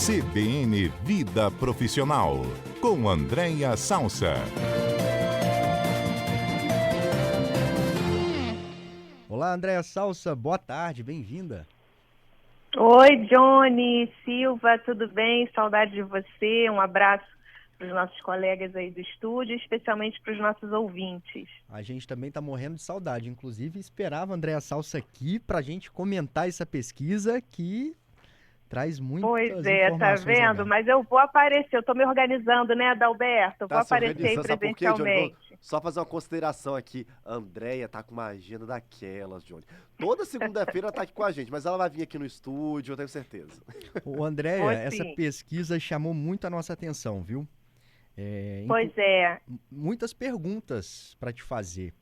CBN Vida Profissional, com Andréia Salsa. Olá, Andréia Salsa, boa tarde, bem-vinda. Oi, Johnny Silva, tudo bem? Saudade de você, um abraço para os nossos colegas aí do estúdio, especialmente para os nossos ouvintes. A gente também está morrendo de saudade, inclusive esperava a Andréia Salsa aqui para a gente comentar essa pesquisa que traz muitas informações. Tá vendo? Legais. Mas eu vou aparecer, eu estou me organizando, né, Adalberto? Eu vou aparecer aí Sabe por quê, Johnny? presencialmente. Só fazer uma consideração aqui. A Andréia tá com uma agenda daquelas, Johnny. Toda segunda-feira ela tá aqui com a gente, mas ela vai vir aqui no estúdio, eu tenho certeza. Ô, Andréia, essa pesquisa chamou muito a nossa atenção, viu? Muitas perguntas para te fazer.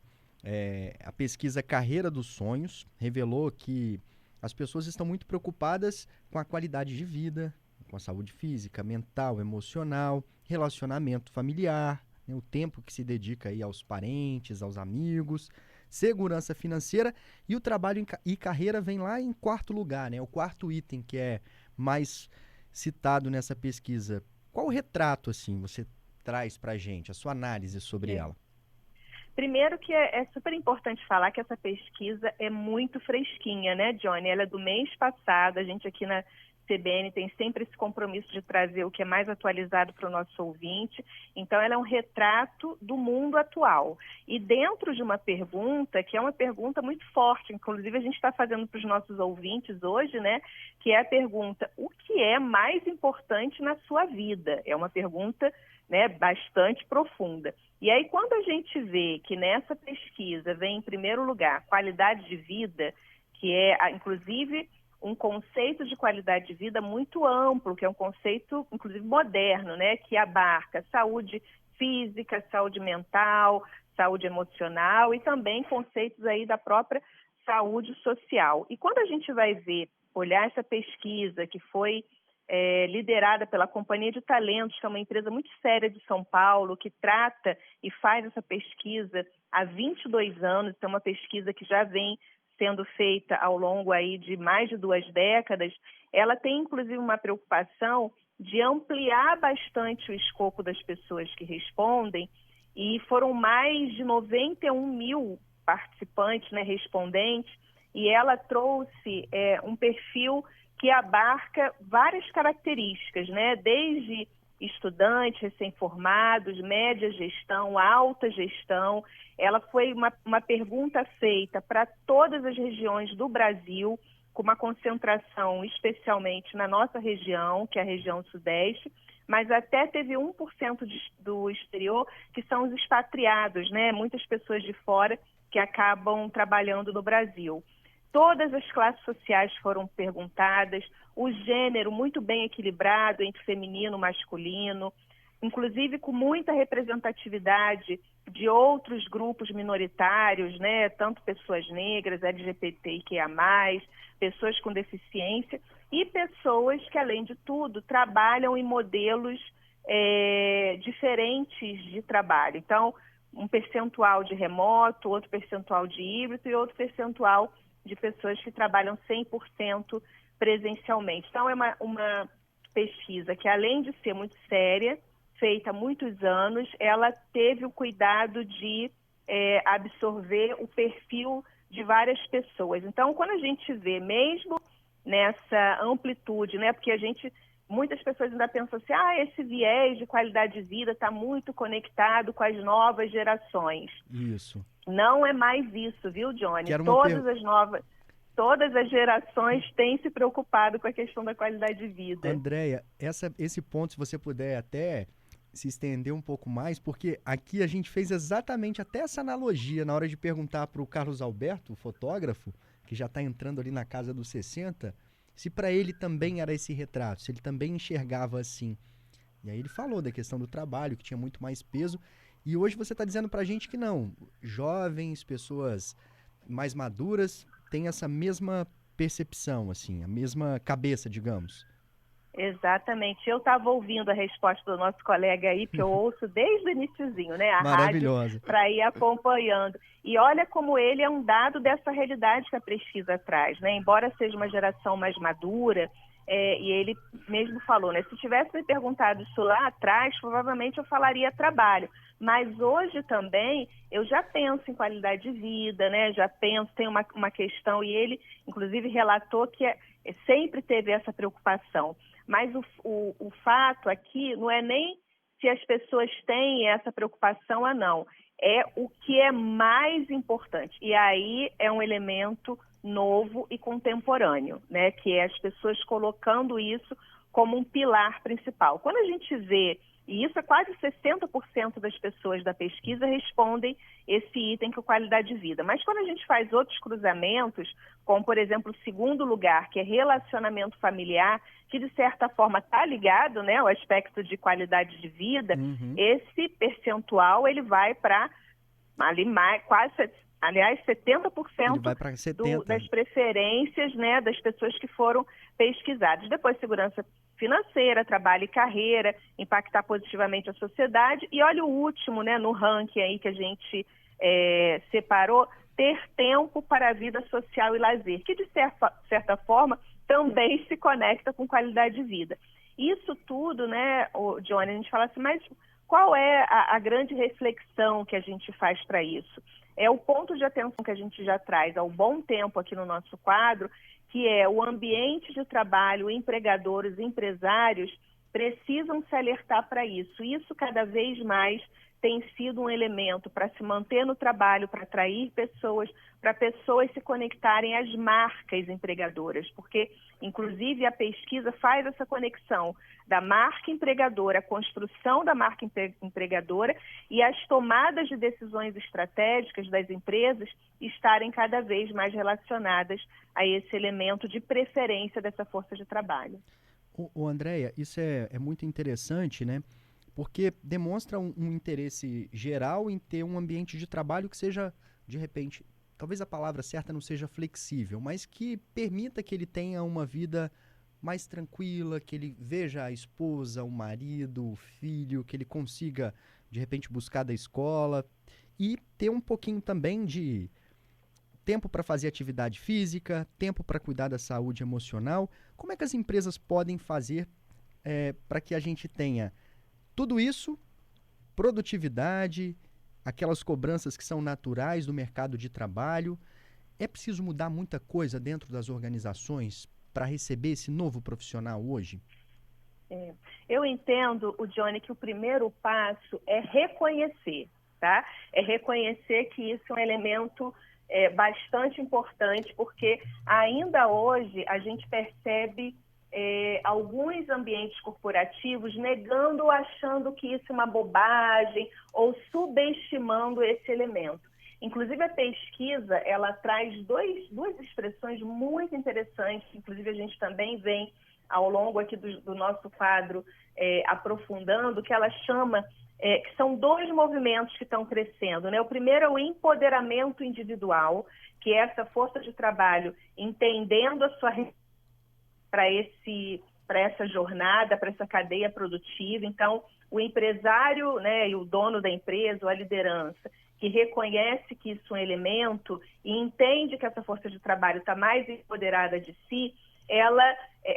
A pesquisa Carreira dos Sonhos revelou que as pessoas estão muito preocupadas com a qualidade de vida, com a saúde física, mental, emocional, relacionamento familiar, né, o tempo que se dedica aí aos parentes, aos amigos, segurança financeira, e o trabalho e carreira vem lá em quarto lugar, né? O quarto item que é mais citado nessa pesquisa. Qual retrato, assim, você traz pra gente, a sua análise sobre ela? Primeiro que é super importante falar que essa pesquisa é muito fresquinha, né, Johnny? Ela é do mês passado, a gente aqui na CBN tem sempre esse compromisso de trazer o que é mais atualizado para o nosso ouvinte. Então, ela é um retrato do mundo atual. E dentro de uma pergunta, que é uma pergunta muito forte, inclusive a gente está fazendo para os nossos ouvintes hoje, né, que é a pergunta: o que é mais importante na sua vida? É uma pergunta, né, bastante profunda. E aí, quando a gente vê que nessa pesquisa vem em primeiro lugar qualidade de vida, que é, inclusive, um conceito de qualidade de vida muito amplo, que é um conceito, inclusive, moderno, né, que abarca saúde física, saúde mental, saúde emocional e também conceitos aí da própria saúde social. E quando a gente vai olhar essa pesquisa que foi liderada pela Companhia de Talentos, que é uma empresa muito séria de São Paulo, que trata e faz essa pesquisa há 22 anos, é uma pesquisa que já vem sendo feita ao longo aí de mais de 2 décadas, ela tem inclusive uma preocupação de ampliar bastante o escopo das pessoas que respondem, e foram mais de 91 mil participantes, né, respondentes, e ela trouxe um perfil que abarca várias características, né? Desde estudantes, recém-formados, média gestão, alta gestão. Ela foi uma pergunta feita para todas as regiões do Brasil, com uma concentração especialmente na nossa região, que é a região sudeste, mas até teve 1% do exterior, que são os expatriados, né? Muitas pessoas de fora que acabam trabalhando no Brasil. Todas as classes sociais foram perguntadas, o gênero muito bem equilibrado entre feminino e masculino, inclusive com muita representatividade de outros grupos minoritários, né? Tanto pessoas negras, LGBTQIA+, pessoas com deficiência e pessoas que, além de tudo, trabalham em modelos diferentes de trabalho. Então, um percentual de remoto, outro percentual de híbrido e outro percentual de pessoas que trabalham 100% presencialmente. Então, é uma pesquisa que, além de ser muito séria, feita há muitos anos, ela teve o cuidado de absorver o perfil de várias pessoas. Então, quando a gente vê, mesmo nessa amplitude, né, porque muitas pessoas ainda pensam assim, esse viés de qualidade de vida está muito conectado com as novas gerações. Isso. Não é mais isso, viu, Johnny? Todas as gerações têm se preocupado com a questão da qualidade de vida. Andréia, esse ponto, se você puder até se estender um pouco mais, porque aqui a gente fez exatamente até essa analogia na hora de perguntar para o Carlos Alberto, o fotógrafo, que já está entrando ali na casa dos 60, se para ele também era esse retrato, se ele também enxergava assim. E aí ele falou da questão do trabalho, que tinha muito mais peso. E hoje você está dizendo para a gente que não. Jovens, pessoas mais maduras têm essa mesma percepção, assim, a mesma cabeça, digamos. Exatamente. Eu estava ouvindo a resposta do nosso colega aí, que eu ouço desde o iniciozinho, né? A rádio, para ir acompanhando. E olha como ele é um dado dessa realidade que a pesquisa traz, né? Embora seja uma geração mais madura, e ele mesmo falou, né? Se tivesse me perguntado isso lá atrás, provavelmente eu falaria trabalho. Mas hoje também eu já penso em qualidade de vida, né? Já penso, tem uma questão, e ele inclusive relatou que sempre teve essa preocupação. Mas o fato aqui não é nem se as pessoas têm essa preocupação ou não, é o que é mais importante. E aí é um elemento novo e contemporâneo, né? Que é as pessoas colocando isso como um pilar principal. Quando a gente vê, e isso é quase 60% das pessoas da pesquisa respondem esse item que é qualidade de vida. Mas quando a gente faz outros cruzamentos, como por exemplo o segundo lugar, que é relacionamento familiar, que de certa forma está ligado, né, ao aspecto de qualidade de vida, esse percentual ele vai para ali mais, quase, aliás, 70% das preferências, né, das pessoas que foram pesquisadas. Depois, segurança financeira, trabalho e carreira, impactar positivamente a sociedade. E olha o último, né, no ranking aí que a gente separou, ter tempo para a vida social e lazer, que de certa forma também se conecta com qualidade de vida. Isso tudo, né, Johnny, a gente fala assim, mas qual é a grande reflexão que a gente faz para isso? É o ponto de atenção que a gente já traz há um bom tempo aqui no nosso quadro, que é o ambiente de trabalho, empregadores, empresários precisam se alertar para isso. Isso cada vez mais tem sido um elemento para se manter no trabalho, para atrair pessoas, para pessoas se conectarem às marcas empregadoras, porque, inclusive, a pesquisa faz essa conexão da marca empregadora, a construção da marca empregadora e as tomadas de decisões estratégicas das empresas estarem cada vez mais relacionadas a esse elemento de preferência dessa força de trabalho. Andréia, isso é muito interessante, né? Porque demonstra um interesse geral em ter um ambiente de trabalho que seja, de repente, talvez a palavra certa não seja flexível, mas que permita que ele tenha uma vida mais tranquila, que ele veja a esposa, o marido, o filho, que ele consiga, de repente, buscar da escola e ter um pouquinho também de tempo para fazer atividade física, tempo para cuidar da saúde emocional. Como é que as empresas podem fazer para que a gente tenha tudo isso, produtividade, aquelas cobranças que são naturais do mercado de trabalho? É preciso mudar muita coisa dentro das organizações para receber esse novo profissional hoje? Eu entendo, Johnny, que o primeiro passo é reconhecer, tá? É reconhecer que isso é um elemento bastante importante, porque ainda hoje a gente percebe alguns ambientes corporativos negando ou achando que isso é uma bobagem ou subestimando esse elemento. Inclusive, a pesquisa, ela traz duas expressões muito interessantes, inclusive a gente também vem ao longo aqui do nosso quadro aprofundando, que ela chama, que são dois movimentos que estão crescendo, né? O primeiro é o empoderamento individual, que é essa força de trabalho entendendo a sua para essa jornada, para essa cadeia produtiva. Então, o empresário, né, e o dono da empresa, ou a liderança, que reconhece que isso é um elemento e entende que essa força de trabalho está mais empoderada de si, ela,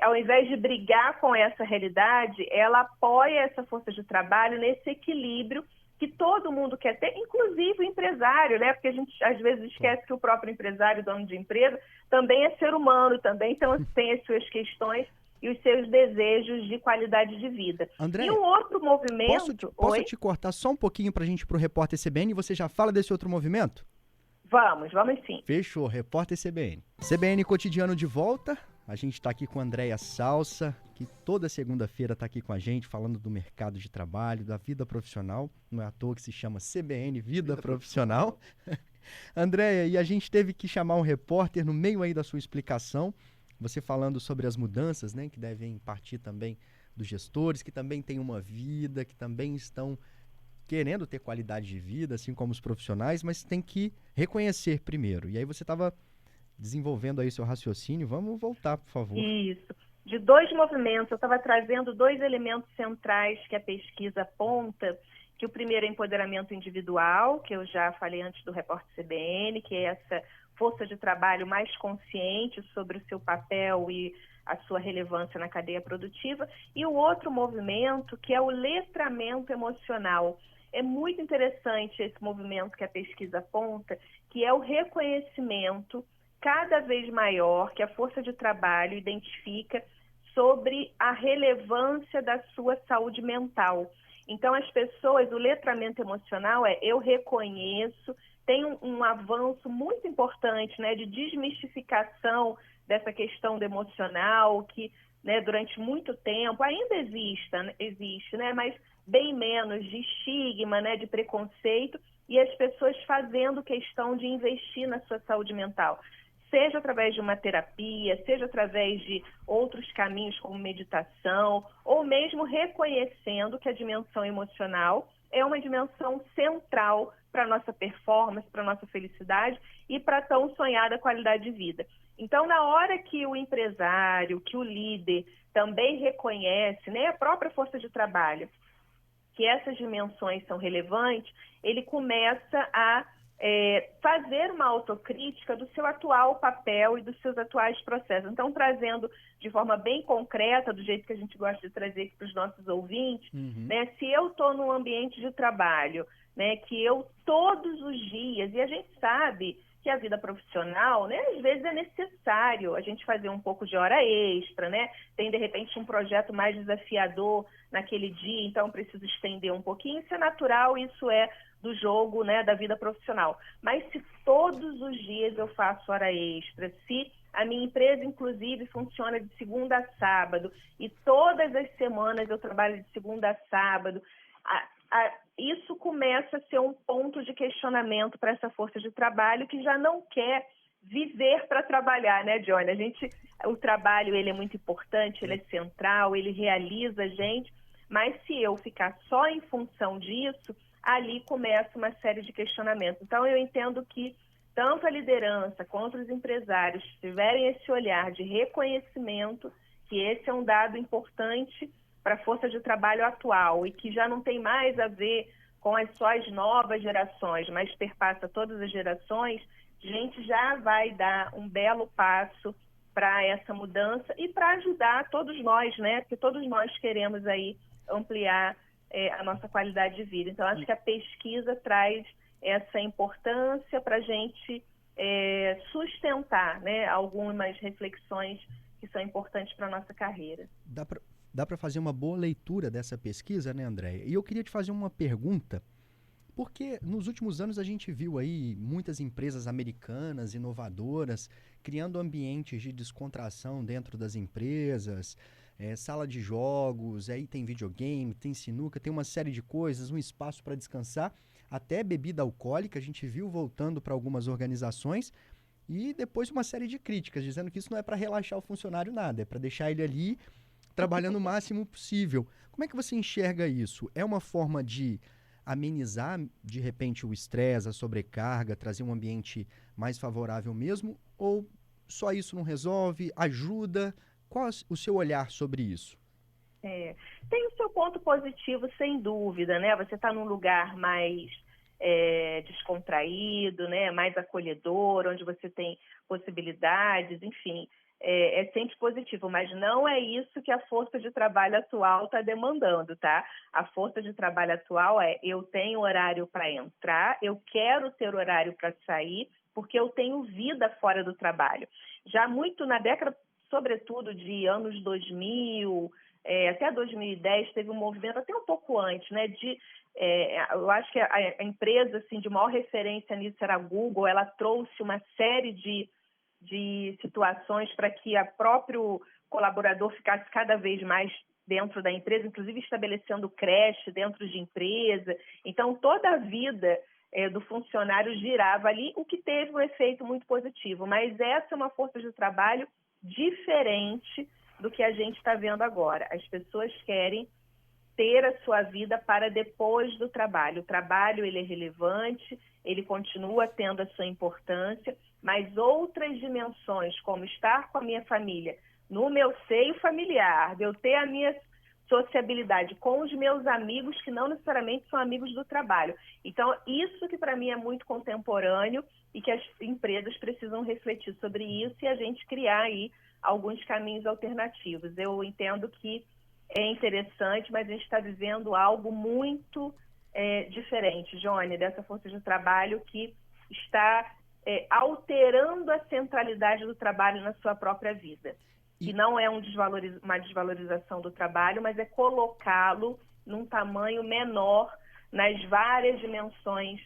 ao invés de brigar com essa realidade, ela apoia essa força de trabalho nesse equilíbrio que todo mundo quer ter, inclusive o empresário, né? Porque a gente às vezes esquece que o próprio empresário, dono de empresa, também é ser humano, também tem as suas questões e os seus desejos de qualidade de vida. André, e um outro movimento... Posso te cortar só um pouquinho para a gente ir para o Repórter CBN e você já fala desse outro movimento? Vamos sim. Fechou, Repórter CBN. CBN Cotidiano de volta. A gente está aqui com a Andréia Salsa, que toda segunda-feira está aqui com a gente, falando do mercado de trabalho, da vida profissional. Não é à toa que se chama CBN Vida Profissional. Andréia, e a gente teve que chamar um repórter no meio aí da sua explicação, você falando sobre as mudanças, né, que devem partir também dos gestores, que também têm uma vida, que também estão querendo ter qualidade de vida, assim como os profissionais, mas tem que reconhecer primeiro. E aí você estava desenvolvendo aí seu raciocínio. Vamos voltar, por favor. Isso. De dois movimentos, eu estava trazendo dois elementos centrais que a pesquisa aponta, que o primeiro é empoderamento individual, que eu já falei antes do Repórter CBN, que é essa força de trabalho mais consciente sobre o seu papel e a sua relevância na cadeia produtiva, e o outro movimento, que é o letramento emocional. É muito interessante esse movimento que a pesquisa aponta, que é o reconhecimento cada vez maior que a força de trabalho identifica sobre a relevância da sua saúde mental. Então, as pessoas, o letramento emocional eu reconheço, tem um avanço muito importante, né, de desmistificação dessa questão do emocional, que, né, durante muito tempo ainda existe, né, mas bem menos de estigma, né, de preconceito, e as pessoas fazendo questão de investir na sua saúde mental, seja através de uma terapia, seja através de outros caminhos como meditação, ou mesmo reconhecendo que a dimensão emocional é uma dimensão central para a nossa performance, para a nossa felicidade e para a tão sonhada qualidade de vida. Então, na hora que o empresário, que o líder também reconhece, né, a própria força de trabalho, que essas dimensões são relevantes, ele começa a fazer uma autocrítica do seu atual papel e dos seus atuais processos. Então, trazendo de forma bem concreta, do jeito que a gente gosta de trazer aqui para os nossos ouvintes, né, se eu estou num ambiente de trabalho, né, que eu todos os dias, e a gente sabe que a vida profissional, né, às vezes é necessário a gente fazer um pouco de hora extra, né? Tem, de repente, um projeto mais desafiador naquele dia, então preciso estender um pouquinho. Isso é natural, isso é do jogo, né, da vida profissional. Mas se todos os dias eu faço hora extra, se a minha empresa, inclusive, funciona de segunda a sábado e todas as semanas eu trabalho de segunda a sábado, isso começa a ser um ponto de questionamento para essa força de trabalho que já não quer viver para trabalhar, né, Johnny? O trabalho, ele é muito importante, ele é central, ele realiza a gente, mas se eu ficar só em função disso, ali começa uma série de questionamentos. Então, eu entendo que tanto a liderança quanto os empresários tiverem esse olhar de reconhecimento, que esse é um dado importante para a força de trabalho atual e que já não tem mais a ver com as novas gerações, mas perpassa todas as gerações, a gente já vai dar um belo passo para essa mudança e para ajudar todos nós, né? Porque todos nós queremos aí ampliar a nossa qualidade de vida. Então, acho que a pesquisa traz essa importância para a gente sustentar, né, algumas reflexões que são importantes para a nossa carreira. Dá para fazer uma boa leitura dessa pesquisa, né, Andréia? E eu queria te fazer uma pergunta, porque nos últimos anos a gente viu aí muitas empresas americanas, inovadoras, criando ambientes de descontração dentro das empresas, sala de jogos, aí tem videogame, tem sinuca, tem uma série de coisas, um espaço para descansar, até bebida alcoólica, a gente viu voltando para algumas organizações, e depois uma série de críticas, dizendo que isso não é para relaxar o funcionário nada, é para deixar ele ali trabalhando o máximo possível. Como é que você enxerga isso? É uma forma de amenizar, de repente, o estresse, a sobrecarga, trazer um ambiente mais favorável mesmo? Ou só isso não resolve? Ajuda? Qual é o seu olhar sobre isso? Tem o seu ponto positivo, sem dúvida, né? Você está num lugar mais descontraído, né? Mais acolhedor, onde você tem possibilidades, enfim. É sempre positivo, mas não é isso que a força de trabalho atual está demandando, tá? A força de trabalho atual eu tenho horário para entrar, eu quero ter horário para sair, porque eu tenho vida fora do trabalho. Já muito na década, sobretudo de anos 2000, até 2010, teve um movimento, até um pouco antes, né? Eu acho que a empresa assim, de maior referência nisso era a Google, ela trouxe uma série de situações para que o próprio colaborador ficasse cada vez mais dentro da empresa, inclusive estabelecendo creche dentro de empresa. Então, toda a vida do funcionário girava ali, o que teve um efeito muito positivo. Mas essa é uma força de trabalho diferente do que a gente está vendo agora. As pessoas querem ter a sua vida para depois do trabalho. O trabalho, ele é relevante, ele continua tendo a sua importância, mas outras dimensões, como estar com a minha família, no meu seio familiar, de eu ter a minha sociabilidade com os meus amigos, que não necessariamente são amigos do trabalho. Então, isso que para mim é muito contemporâneo e que as empresas precisam refletir sobre isso e a gente criar aí alguns caminhos alternativos. Eu entendo que é interessante, mas a gente está vivendo algo muito diferente, Johnny, dessa força de trabalho que está alterando a centralidade do trabalho na sua própria vida. Que não é uma desvalorização do trabalho, mas é colocá-lo num tamanho menor nas várias dimensões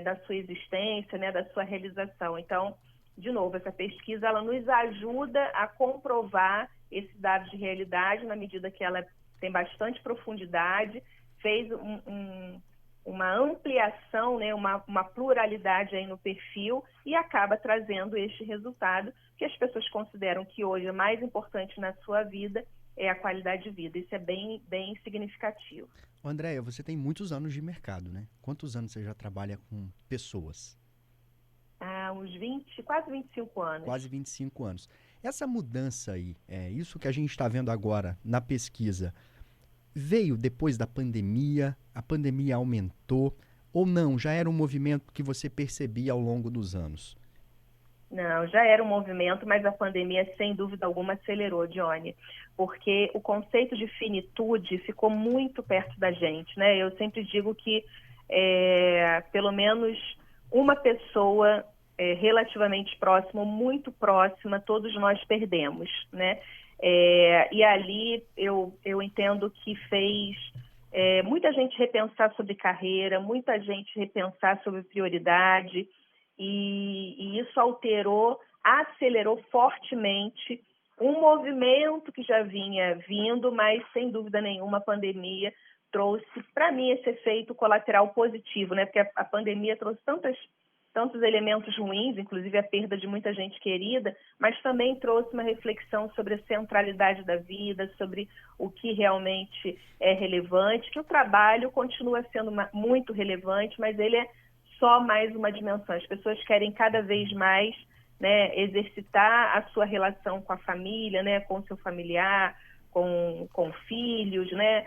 da sua existência, né, da sua realização. Então, de novo, essa pesquisa ela nos ajuda a comprovar esses dados de realidade na medida que ela tem bastante profundidade, fez uma ampliação, né, uma pluralidade aí no perfil e acaba trazendo este resultado que as pessoas consideram que hoje é mais importante na sua vida é a qualidade de vida. Isso é bem, bem significativo. Andréia, você tem muitos anos de mercado, né? Quantos anos você já trabalha com pessoas? Uns 20, quase 25 anos. Quase 25 anos. Essa mudança aí, isso que a gente está vendo agora na pesquisa, veio depois da pandemia? A pandemia aumentou? Ou não? Já era um movimento que você percebia ao longo dos anos? Não, já era um movimento, mas a pandemia, sem dúvida alguma, acelerou, Johnny, porque o conceito de finitude ficou muito perto da gente, né? Eu sempre digo que pelo menos uma pessoa relativamente próxima, muito próxima, todos nós perdemos, né? E ali eu entendo que fez muita gente repensar sobre carreira, muita gente repensar sobre prioridade, e isso acelerou fortemente um movimento que já vinha vindo, mas sem dúvida nenhuma a pandemia trouxe, para mim, esse efeito colateral positivo, né? Porque a pandemia trouxe tantos elementos ruins, inclusive a perda de muita gente querida, mas também trouxe uma reflexão sobre a centralidade da vida, sobre o que realmente é relevante, que o trabalho continua sendo muito relevante, mas ele é só mais uma dimensão. As pessoas querem cada vez mais, né, exercitar a sua relação com a família, né, com o seu familiar, com filhos, né?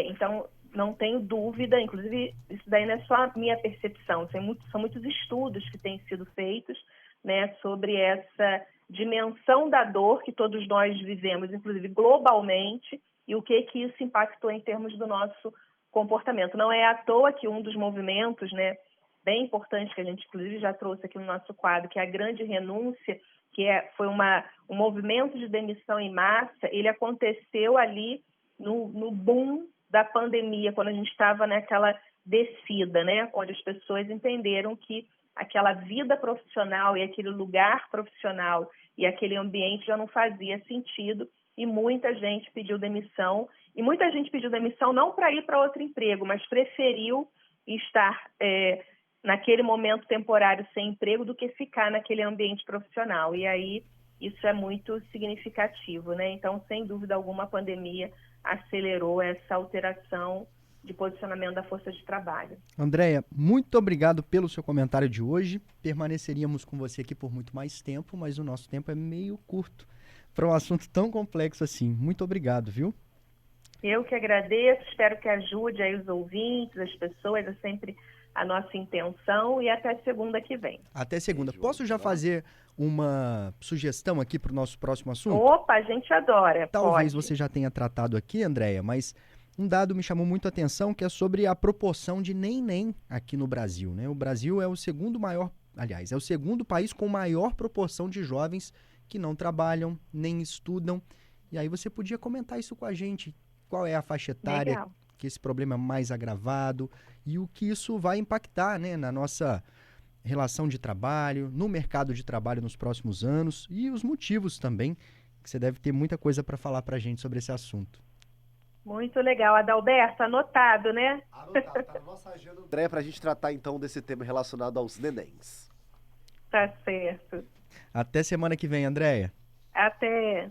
Então, não tenho dúvida, inclusive isso daí não é só a minha percepção, são muitos estudos que têm sido feitos, né, sobre essa dimensão da dor que todos nós vivemos, inclusive globalmente, e o que isso impactou em termos do nosso comportamento. Não é à toa que um dos movimentos, né, bem importante, que a gente inclusive já trouxe aqui no nosso quadro, que é a grande renúncia, que foi um movimento de demissão em massa, ele aconteceu ali no boom da pandemia, quando a gente estava naquela descida, né, onde as pessoas entenderam que aquela vida profissional e aquele lugar profissional e aquele ambiente já não fazia sentido, e muita gente pediu demissão, e muita gente pediu demissão não para ir para outro emprego, mas preferiu estar naquele momento temporário sem emprego do que ficar naquele ambiente profissional. E aí isso é muito significativo, né? Então, sem dúvida alguma, a pandemia acelerou essa alteração de posicionamento da força de trabalho. Andréia, muito obrigado pelo seu comentário de hoje. Permaneceríamos com você aqui por muito mais tempo, mas o nosso tempo é meio curto para um assunto tão complexo assim. Muito obrigado, viu? Eu que agradeço, espero que ajude aí os ouvintes, as pessoas, é sempre a nossa intenção, e até segunda que vem. Até segunda. Posso já fazer uma sugestão aqui para o nosso próximo assunto? Opa, a gente adora. Talvez pode. Você já tenha tratado aqui, Andréia, mas um dado me chamou muito a atenção, que é sobre a proporção de neném aqui no Brasil, né? O Brasil é o segundo país com maior proporção de jovens que não trabalham, nem estudam. E aí você podia comentar isso com a gente. Qual é a faixa etária Legal. que esse problema é mais agravado e o que isso vai impactar, né, na nossa relação de trabalho, no mercado de trabalho nos próximos anos, e os motivos também, que você deve ter muita coisa para falar para a gente sobre esse assunto. Muito legal, Adalberto, anotado, né? Anotado, tá na nossa agenda, André, para a gente tratar então desse tema relacionado aos nenéns. Tá certo. Até semana que vem, Andréia. Até.